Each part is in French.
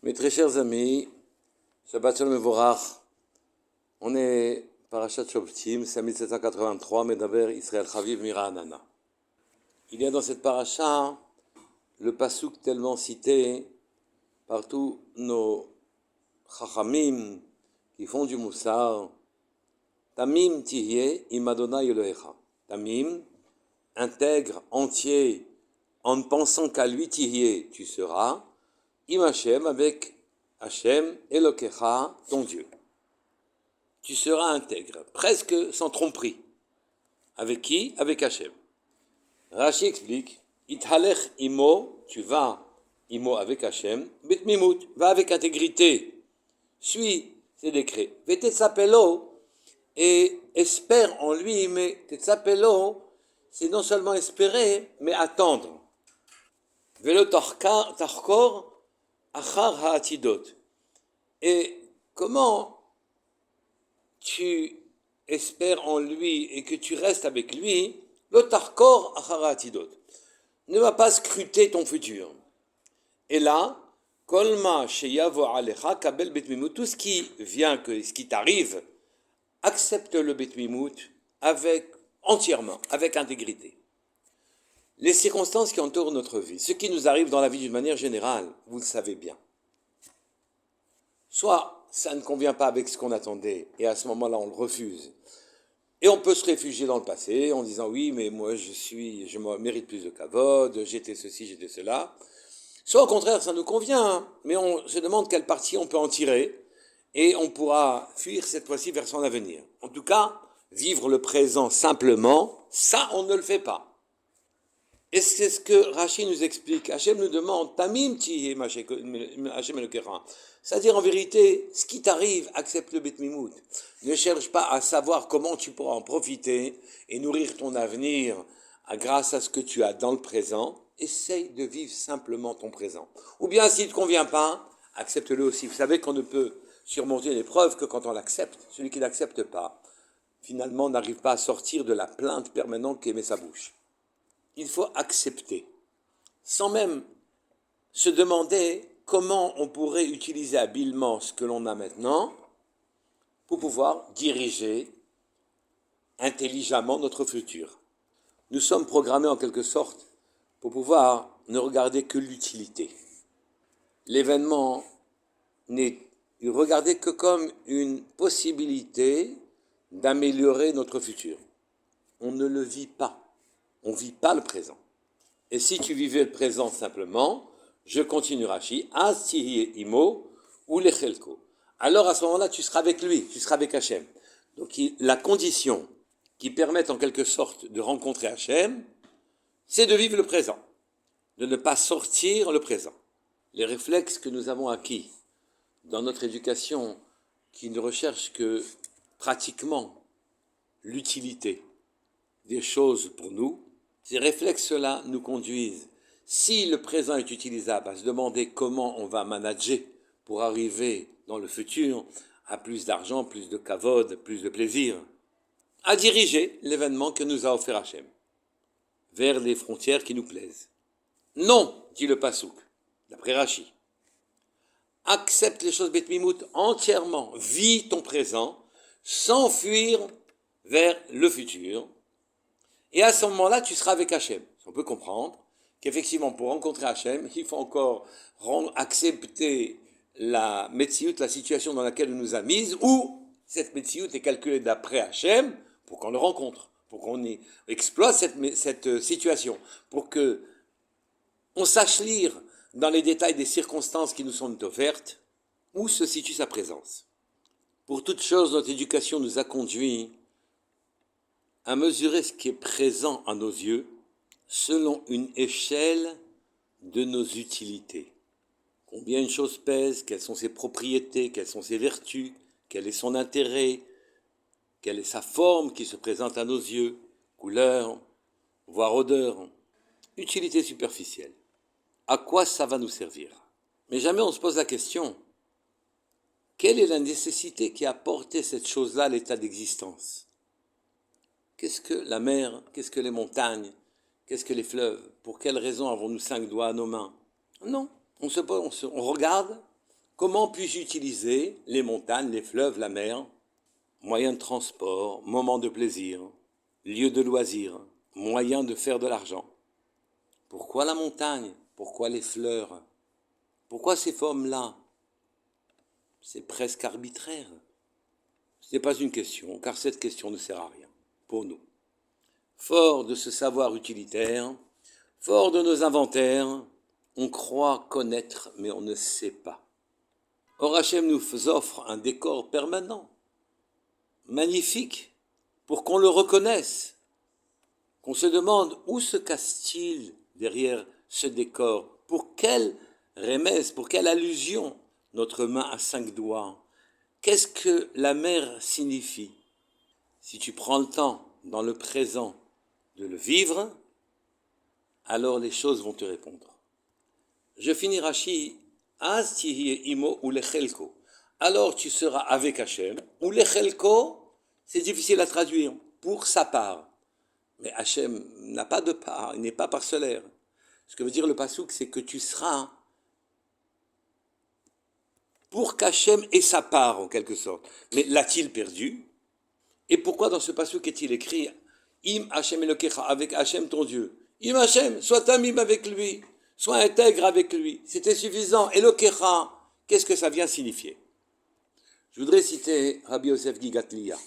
Mes très chers amis, Shabbat Shalom Mevorach, on est Parashat Shoftim, c'est 1783, Medaber Israël Chaviv Mira-Anana. Il y a dans cette paracha le pasuk tellement cité par tous nos chachamim qui font du moussar, Tamim Tihye im Adonai Elohecha. Tamim, intègre, entier, en ne pensant qu'à lui Tihye, tu seras, im Hashem, avec Hashem Elokecha, ton Dieu. Tu seras intègre, presque sans tromperie. Avec qui? Avec Hashem. Rashi explique, Ithalech imo, tu vas, imo avec Hashem, betmimut, va avec intégrité, suis ses décrets. Vetetzapelo, et espère en lui, mais tetzapelo, c'est non seulement espérer, mais attendre. Velo tarkor, achar ha'atidot. Et comment tu espères en lui et que tu restes avec lui, le tarkor achara atidot. Ne va pas scruter ton futur. Et là, kolma sheyavo alecha kabel betmimut, tout ce qui vient, ce qui t'arrive, accepte le betmimut entièrement, avec intégrité. Les circonstances qui entourent notre vie, ce qui nous arrive dans la vie d'une manière générale, vous le savez bien. Soit ça ne convient pas avec ce qu'on attendait, et à ce moment-là, on le refuse. Et on peut se réfugier dans le passé en disant oui, mais moi je mérite plus de kavod, j'étais ceci, j'étais cela. Soit au contraire, ça nous convient, mais on se demande quelle partie on peut en tirer, et on pourra fuir cette fois-ci vers son avenir. En tout cas, vivre le présent simplement, ça on ne le fait pas. Et c'est ce que Rashi nous explique. Hachem nous demande, Tamim Tihye Hachem Elokera. C'est-à-dire en vérité, ce qui t'arrive, accepte le betmimut. Ne cherche pas à savoir comment tu pourras en profiter et nourrir ton avenir grâce à ce que tu as dans le présent. Essaye de vivre simplement ton présent. Ou bien s'il ne te convient pas, accepte-le aussi. Vous savez qu'on ne peut surmonter l'épreuve que quand on l'accepte. Celui qui ne l'accepte pas, finalement, n'arrive pas à sortir de la plainte permanente qu'émet sa bouche. Il faut accepter, sans même se demander comment on pourrait utiliser habilement ce que l'on a maintenant pour pouvoir diriger intelligemment notre futur. Nous sommes programmés en quelque sorte pour pouvoir ne regarder que l'utilité. L'événement n'est regardé que comme une possibilité d'améliorer notre futur. On ne le vit pas. On ne vit pas le présent. Et si tu vivais le présent simplement, je continue Rashi, As-Tihye imo ou lechelko. Alors à ce moment-là, tu seras avec lui, tu seras avec Hachem. Donc la condition qui permet en quelque sorte de rencontrer Hachem, c'est de vivre le présent, de ne pas sortir le présent. Les réflexes que nous avons acquis dans notre éducation, qui ne recherchent que pratiquement l'utilité des choses pour nous, ces réflexes-là nous conduisent, si le présent est utilisable, à se demander comment on va manager pour arriver dans le futur à plus d'argent, plus de kavod, plus de plaisir, à diriger l'événement que nous a offert Hachem vers les frontières qui nous plaisent. Non, dit le pasuk, d'après Rashi. Accepte les choses betmimut entièrement, vis ton présent, sans fuir vers le futur. Et à ce moment-là, tu seras avec Hachem. On peut comprendre qu'effectivement, pour rencontrer Hachem, il faut encore accepter la metsiout, la situation dans laquelle on nous a mise, ou cette metsiout est calculée d'après Hachem pour qu'on le rencontre, pour qu'on exploite cette situation, pour que on sache lire dans les détails des circonstances qui nous sont offertes où se situe sa présence. Pour toute chose, notre éducation nous a conduits à mesurer ce qui est présent à nos yeux selon une échelle de nos utilités. Combien une chose pèse, quelles sont ses propriétés, quelles sont ses vertus, quel est son intérêt, quelle est sa forme qui se présente à nos yeux, couleur, voire odeur, utilité superficielle. À quoi ça va nous servir? Mais jamais on se pose la question, quelle est la nécessité qui a porté cette chose-là à l'état d'existence? Qu'est-ce que la mer? Qu'est-ce que les montagnes? Qu'est-ce que les fleuves? Pour quelles raisons avons-nous 5 doigts à nos mains? Non, on regarde Comment puis-je utiliser les montagnes, les fleuves, la mer, moyens de transport, moments de plaisir, lieux de loisirs, moyens de faire de l'argent? Pourquoi la montagne? Pourquoi les fleurs? Pourquoi ces formes-là? C'est presque arbitraire. Ce n'est pas une question, car cette question ne sert à rien pour nous. Fort de ce savoir utilitaire, fort de nos inventaires, on croit connaître, mais on ne sait pas. Or, Hachem nous offre un décor permanent, magnifique, pour qu'on le reconnaisse, qu'on se demande où se cache-t-il derrière ce décor, pour quelle remède, pour quelle allusion notre main à 5 doigts. Qu'est-ce que la mer signifie? Si tu prends le temps, dans le présent, de le vivre, alors les choses vont te répondre. Je finis Rashi, Az tihi imo ou lechelko. Alors tu seras avec Hachem, ou lechelko, c'est difficile à traduire, pour sa part. Mais Hachem n'a pas de part, il n'est pas parcellaire. Ce que veut dire le pasouk, c'est que tu seras pour qu'Hachem ait sa part, en quelque sorte. Mais l'a-t-il perdu? Et pourquoi dans ce pasouk est-il écrit Im Hachem Elokecha, avec Hachem ton Dieu? Im Hachem, sois tamim avec lui, sois intègre avec lui. C'était suffisant. Elokecha, qu'est-ce que ça vient signifier? Je voudrais citer Rabbi Yosef Gigatlia,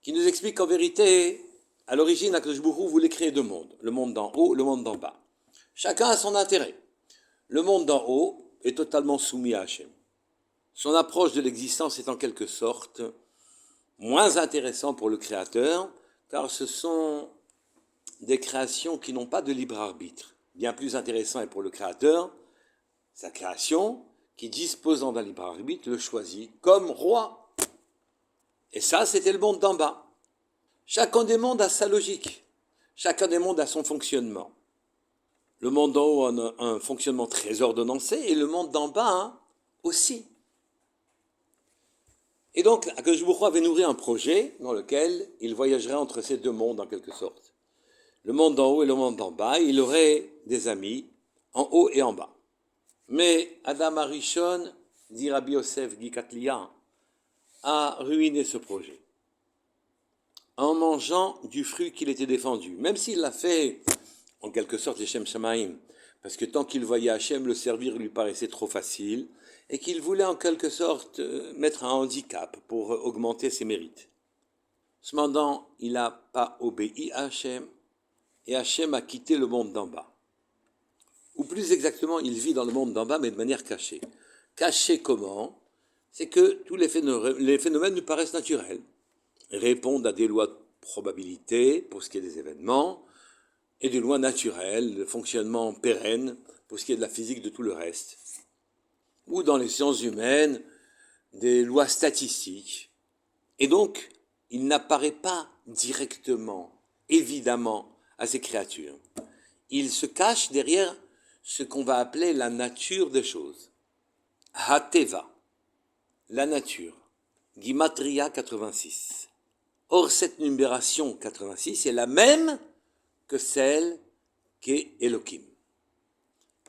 qui nous explique qu'en vérité, à l'origine, Akadosh Baruch Hu voulait créer deux mondes, le monde d'en haut, le monde d'en bas. Chacun a son intérêt. Le monde d'en haut est totalement soumis à Hachem. Son approche de l'existence est en quelque sorte moins intéressant pour le créateur, car ce sont des créations qui n'ont pas de libre arbitre. Bien plus intéressant est pour le créateur, sa création, qui disposant d'un libre arbitre, le choisit comme roi. Et ça, c'était le monde d'en bas. Chacun des mondes a sa logique. Chacun des mondes a son fonctionnement. Le monde d'en haut a un fonctionnement très ordonnancé et le monde d'en bas aussi. Et donc, Akadosh Baruch Hu avait nourri un projet dans lequel il voyagerait entre ces deux mondes en quelque sorte. Le monde d'en haut et le monde d'en bas, il aurait des amis en haut et en bas. Mais Adam Arishon, dit Rabbi Yosef Gikatlia, a ruiné ce projet en mangeant du fruit qu'il était défendu. Même s'il l'a fait en quelque sorte les Shem Shamaim, parce que tant qu'il voyait Hachem, le servir lui paraissait trop facile, et qu'il voulait en quelque sorte mettre un handicap pour augmenter ses mérites. Cependant, il n'a pas obéi à Hachem, et Hachem a quitté le monde d'en bas. Ou plus exactement, il vit dans le monde d'en bas, mais de manière cachée. Cachée comment? C'est que tous les phénomènes nous paraissent naturels, répondent à des lois de probabilité pour ce qui est des événements, et des lois naturelles, de fonctionnement pérenne pour ce qui est de la physique de tout le reste. Ou dans les sciences humaines, des lois statistiques. Et donc, il n'apparaît pas directement, évidemment, à ces créatures. Il se cache derrière ce qu'on va appeler la nature des choses. Hateva, la nature. Gimatria 86. Or, cette numération 86 est la même que celle qu'est Elohim.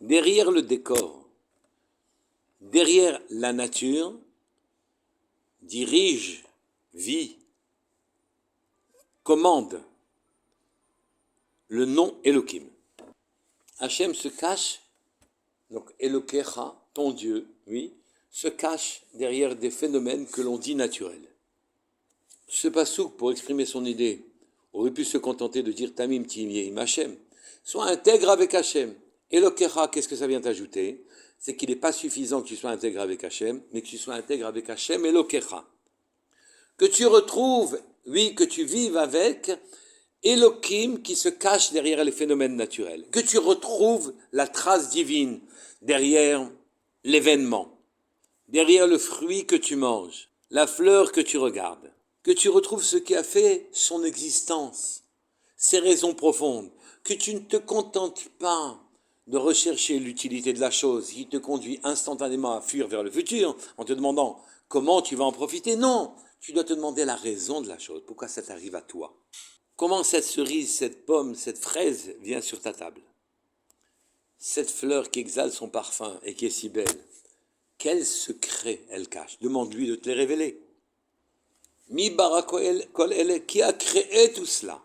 Derrière le décor, derrière la nature, dirige, vit, commande le nom Elohim. Hachem se cache, donc Elokecha, ton Dieu, oui, se cache derrière des phénomènes que l'on dit naturels. Ce passouk, pour exprimer son idée, aurait pu se contenter de dire Tamim Tiyim Hachem. Sois intègre avec Hachem. Elokecha, qu'est-ce que ça vient t'ajouter? C'est qu'il n'est pas suffisant que tu sois intègre avec Hachem, mais que tu sois intègre avec Hachem Elokecha. Que tu retrouves, oui, que tu vives avec Elohim qui se cache derrière les phénomènes naturels. Que tu retrouves la trace divine derrière l'événement, derrière le fruit que tu manges, la fleur que tu regardes. Que tu retrouves ce qui a fait son existence, ses raisons profondes. Que tu ne te contentes pas de rechercher l'utilité de la chose qui te conduit instantanément à fuir vers le futur en te demandant comment tu vas en profiter. Non, tu dois te demander la raison de la chose, pourquoi ça t'arrive à toi. Comment cette cerise, cette pomme, cette fraise vient sur ta table? Cette fleur qui exhale son parfum et qui est si belle, quel secret elle cache. Demande-lui de te les révéler. Mi bara kol ele, qui a créé tout cela?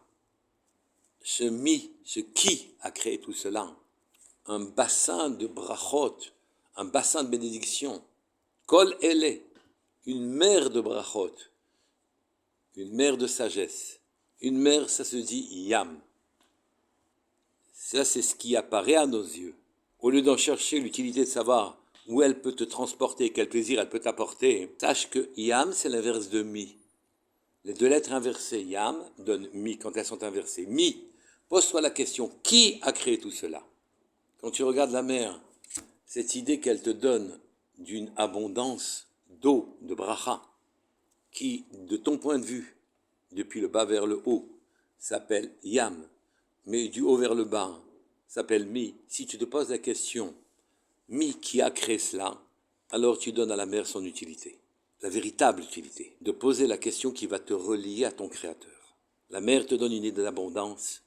Ce qui a créé tout cela? Un bassin de brachot, un bassin de bénédiction. Kol ele, une mer de brachot, une mer de sagesse. Une mer, ça se dit yam. Ça, c'est ce qui apparaît à nos yeux. Au lieu d'en chercher l'utilité de savoir où elle peut te transporter, quel plaisir elle peut t'apporter, sache que yam, c'est l'inverse de mi. Les deux lettres inversées, yam, donnent mi quand elles sont inversées. Mi, pose-toi la question, qui a créé tout cela? Quand tu regardes la mer, cette idée qu'elle te donne d'une abondance d'eau, de bracha, qui, de ton point de vue, depuis le bas vers le haut, s'appelle yam, mais du haut vers le bas, s'appelle mi. Si tu te poses la question, mi qui a créé cela, alors tu donnes à la mer son utilité, la véritable utilité, de poser la question qui va te relier à ton Créateur. La mer te donne une idée d'abondance,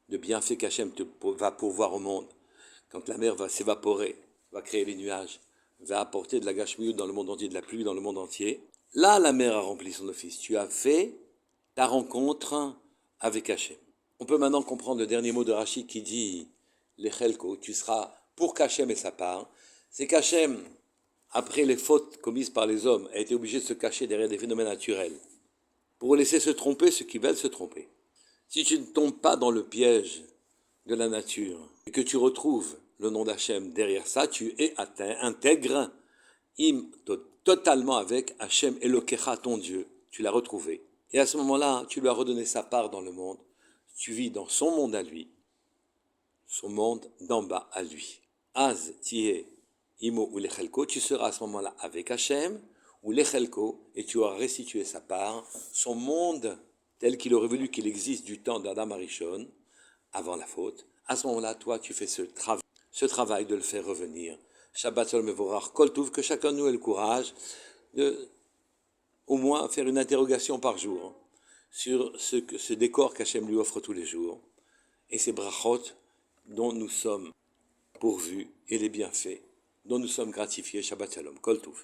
de bienfaits qu'Hachem va pourvoir au monde. Quand la mer va s'évaporer, va créer les nuages, va apporter de la gashmiut dans le monde entier, de la pluie dans le monde entier, là la mer a rempli son office. Tu as fait ta rencontre avec Hachem. On peut maintenant comprendre le dernier mot de Rashi qui dit Lechelko, tu seras pour qu'Hachem ait sa part. C'est qu'Hachem, après les fautes commises par les hommes, a été obligé de se cacher derrière des phénomènes naturels pour laisser se tromper ceux qui veulent se tromper. Si tu ne tombes pas dans le piège de la nature et que tu retrouves le nom d'Hachem derrière ça, tu es atteint, intègre totalement avec Hachem Elokecha, ton Dieu. Tu l'as retrouvé. Et à ce moment-là, tu lui as redonné sa part dans le monde. Tu vis dans son monde à lui, son monde d'en bas à lui. Az tiye imo ou lechelko, tu seras à ce moment-là avec Hachem, ou lechelko, et tu auras restitué sa part, son monde tel qu'il aurait voulu qu'il existe du temps d'Adam Arishon, avant la faute. À ce moment-là, toi, tu fais ce travail de le faire revenir. Shabbat Shalom Mevorach, Kol Tuv, que chacun de nous ait le courage de au moins faire une interrogation par jour sur ce décor qu'Hachem lui offre tous les jours et ces brachot dont nous sommes pourvus et les bienfaits dont nous sommes gratifiés. Shabbat Shalom, Kol Tuv.